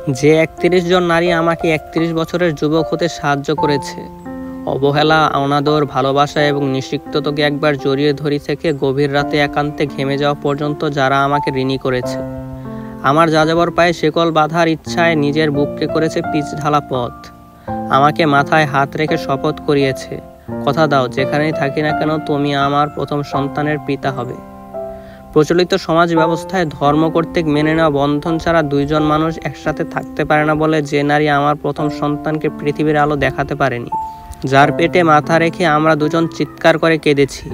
যে ৩১ জন নারী আমাকে ৩১ বছরের যুবক হতে সাহায্য করেছে, অবহেলা, অনাদর, ভালোবাসা এবং নিষিক্ততাকে একবার জড়িয়ে ধরি থেকে গভীর রাতে একান্তে ঘেমে যাওয়া পর্যন্ত যারা আমাকে ঋণী করেছে, আমার যাযাবর পায়ে শেকল বাঁধার ইচ্ছায় নিজের বুককে করেছে পিচ ঢালা পথ, আমাকে মাথায় হাত রেখে শপথ করিয়েছে, কথা দাও যেখানেই থাকি না কেন তুমি আমার প্রথম সন্তানের পিতা হবে। প্রচলিত সমাজ ব্যবস্থায় ধর্ম কর্তৃক মেনে নেওয়া বন্ধন ছাড়া দুইজন মানুষ একসাথে থাকতে পারে না বলে যে নারী আমার প্রথম সন্তানকে পৃথিবীর আলো দেখাতে পারেনি, যার পেটে মাথা রেখে আমরা দুজন চিৎকার করে কেঁদেছি,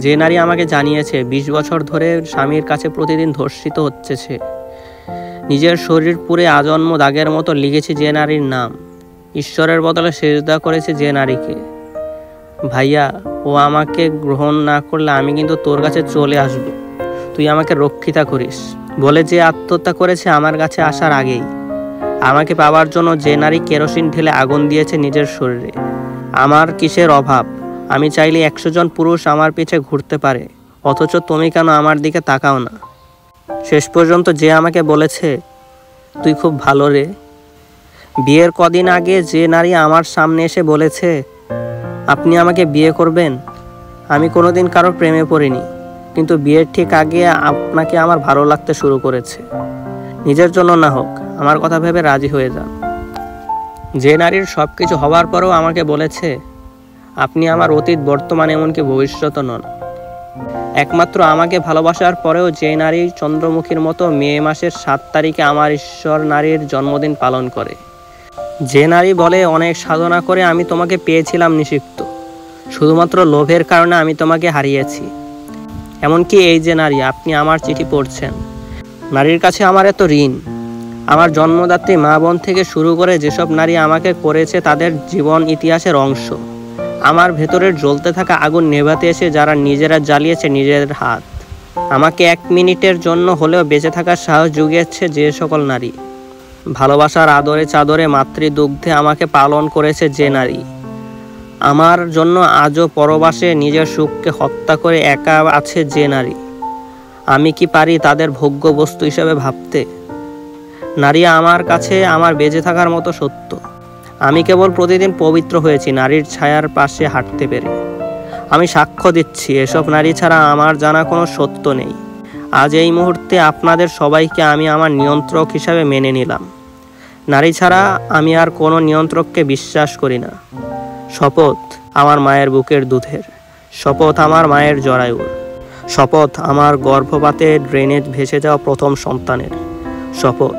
যে নারী আমাকে জানিয়েছে ২০ বছর ধরে স্বামীর কাছে প্রতিদিন ধর্ষিত হচ্ছে সে, নিজের শরীর পুরে আজন্ম দাগের মতো লিখেছি যে নারীর নাম, ঈশ্বরের বদলে সেজদা করেছে যে নারীকে। ভাইয়া, ও আমাকে গ্রহণ না করলে আমি কিন্তু তোর কাছে চলে আসব, তুই আমাকে রক্ষিতা করিস বলে যে আত্মহত্যা করেছে আমার কাছে আসার আগেই। আমাকে পাওয়ার জন্য যে নারী কেরোসিন ঢেলে আগুন দিয়েছে নিজের শরীরে। আমার কিসের অভাব? আমি চাইলে ১০০ জন পুরুষ আমার পিছে ঘুরতে পারে, অথচ তুমি কেন আমার দিকে তাকাও না? শেষ পর্যন্ত যে আমাকে বলেছে তুই খুব ভালো রে। বিয়ের কদিন আগে যে নারী আমার সামনে এসে বলেছে আপনি আমাকে বিয়ে করবেন। আমি কোনোদিন কারো প্রেমে পড়িনি, কিন্তু বিয়ের ঠিক আগে আপনাকে আমার ভালো লাগতে শুরু করেছে। নিজের জন্য না হোক, আমার কথা ভেবে রাজি হয়ে যান। যে নারীর সব কিছু হওয়ার পরেও আমাকে বলেছে আপনি আমার অতীত, বর্তমান, এমনকি ভবিষ্যৎ নন। একমাত্র আমাকে ভালোবাসার পরেও যে নারী চন্দ্রমুখীর মতো মে মাসের ৭ তারিখে আমার ঈশ্বর নারীর জন্মদিন পালন করে। যে নারী বলে অনেক সাধনা করে আমি তোমাকে পেয়েছিলাম নিষিক্ত, শুধুমাত্র লোভের কারণে আমি তোমাকে হারিয়েছি। এমনকি এই যে নারী আপনি আমার চিঠি পড়ছেন, নারীর কাছে আমার এত ঋণ। আমার জন্মদাত্রী মা বোন থেকে শুরু করে যেসব নারী আমাকে করেছে তাদের জীবন ইতিহাসের অংশ। আমার ভেতরের জ্বলতে থাকা আগুন নেভাতে এসে যারা নিজেরা জ্বালিয়েছে নিজের হাত, আমাকে ১ মিনিটের জন্য হলেও বেঁচে থাকার সাহস জুগিয়েছে যে সকল নারী, ভালোবাসার আদরে চাদরে মাতৃদুগ্ধে আমাকে পালন করেছে যে নারী, আমার জন্য আজও পরবাসে নিজের সুখকে হত্যা করে একা আছে যে নারী, আমি কি পারি তাদের ভোগ্য বস্তু হিসেবে ভাবতে? নারী আমার কাছে আমার বেঁচে থাকার মতো সত্য। আমি কেবল প্রতিদিন পবিত্র হয়েছি নারীর ছায়ার পাশে হাঁটতে পেরে। আমি সাক্ষ্য দিচ্ছি এসব নারী ছাড়া আমার জানা কোনো সত্য নেই। আজ এই মুহূর্তে আপনাদের সবাইকে আমি আমার নিয়ন্ত্রক হিসাবে মেনে নিলাম। নারী ছাড়া আমি আর কোনো নিয়ন্ত্রককে বিশ্বাস করি না। শপথ আমার মায়ের বুকের দুধের, শপথ আমার মায়ের জরায়ুর, শপথ আমার গর্ভপাতে ড্রেনে ভেসে যাওয়া প্রথম সন্তানের, শপথ